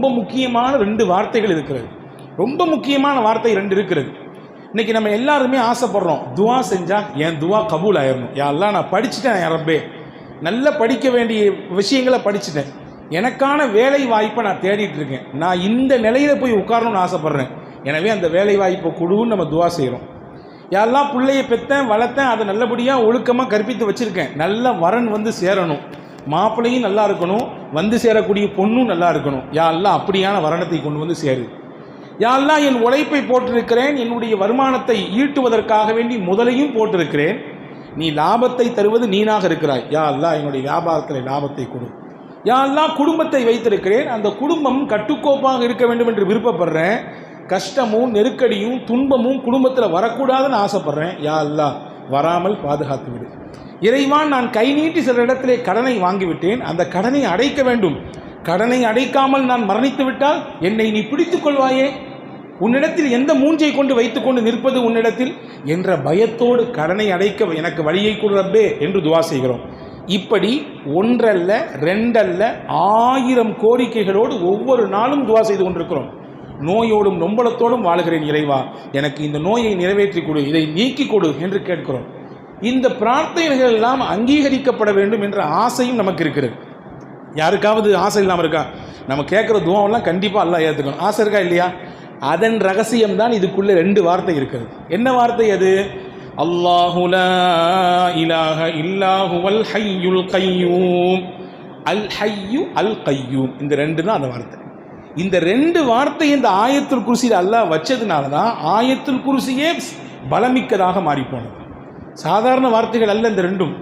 ரொம்ப முக்கியமான 2 வார்த்தைகள் இருக்கிறது. ரொம்ப முக்கியமான வார்த்தை 2 இருக்கிறது. இன்றைக்கி நம்ம எல்லாருமே ஆசைப்படுறோம், துவா செஞ்சால் என் துவா கபூல் ஆயிடணும். யா அல்லாஹ் நான் படிச்சுட்டேன், என் ரப்பே நல்லா படிக்க வேண்டிய விஷயங்களை படிச்சுட்டேன், எனக்கான வேலை வாய்ப்பை நான் தேடிட்டு இருக்கேன், நான் இந்த நிலையில் போய் உட்காரணும்னு ஆசைப்பட்றேன், எனவே அந்த வேலை வாய்ப்பை கொடுன்னு நம்ம துவா செய்கிறோம். யாரெல்லாம் பிள்ளையை பெற்றேன் வளர்த்தேன், அதை நல்லபடியாக ஒழுக்கமாக கற்பித்து வச்சுருக்கேன், நல்ல வரன் வந்து சேரணும், மாப்பிள்ளையும் நல்லா இருக்கணும், வந்து சேரக்கூடிய பொண்ணும் நல்லா இருக்கணும், யாரெல்லாம் அப்படியான வரணத்தை கொண்டு வந்து சேரு. யாரெல்லாம் என் உழைப்பை போட்டிருக்கிறேன், என்னுடைய வருமானத்தை ஈட்டுவதற்காக வேண்டி முதலையும் போட்டிருக்கிறேன், நீ லாபத்தை தருவது நீனாக இருக்கிறாய், யா அல்லாஹ் என்னுடைய வியாபாரத்தில் லாபத்தை கொடு. யா அல்லாஹ் குடும்பத்தை வைத்திருக்கிறேன், அந்த குடும்பம் கட்டுக்கோப்பாக இருக்க வேண்டும் என்று விருப்பப்படுறேன், கஷ்டமும் நெருக்கடியும் துன்பமும் குடும்பத்தில் வரக்கூடாதுன்னு ஆசைப்படுறேன், யா அல்லாஹ் வராமல் பாதுகாத்து விடு. இறைவான் நான் கை நீட்டி சில இடத்திலே கடனை வாங்கிவிட்டேன், அந்த கடனை அடைக்க வேண்டும், கடனை அடைக்காமல் நான் மரணித்து விட்டால் என்னை நீ பிடித்துக் கொள்வாயே, உன்னிடத்தில் எந்த மூஞ்சை கொண்டு வைத்துக்கொண்டு நிற்பது உன்னிடத்தில் என்ற பயத்தோடு கடனை அடைக்க எனக்கு வழியை கொடு ரப்பே என்று துவா செய்கிறோம். இப்படி ஒன்றல்ல 2 அல்ல 1000 கோரிக்கைகளோடு ஒவ்வொரு நாளும் துவா செய்து கொண்டிருக்கிறோம். நோயோடும் நொம்பலத்தோடும் வாழுகிறேன் இறைவா, எனக்கு இந்த நோயை நிறைவேற்றி கொடு, இதை நீக்கி கொடு என்று கேட்கிறோம். இந்த பிரார்த்தனைகள் எல்லாம் அங்கீகரிக்கப்பட வேண்டும் என்ற ஆசையும் நமக்கு இருக்கிறது. யாருக்காவது ஆசை இல்லாமல் இருக்கா? நம்ம கேட்குற துவாவெல்லாம் கண்டிப்பாக அல்லாஹ் ஏற்றுக்கணும், ஆசை இருக்கா இல்லையா? அதன் ரகசியம்தான் இதுக்குள்ளே 2 வார்த்தை இருக்கிறது. என்ன வார்த்தை அது? அல்லாஹு லா இலாஹ இல்லா ஹுவல் ஹய்யுல் கய்யூம், அல் ஹய்யு அல் கய்யூம், இந்த 2 தான் அந்த வார்த்தை. இந்த 2 வார்த்தை இந்த ஆயத்துல் குர்சியில் அல்லாஹ் வச்சதுனால தான் ஆயத்துல் குர்சியே பலமிக்கதாக மாறிப்போனது. சாதாரண வார்த்தைகள் அல்ல இந்த 2ம்.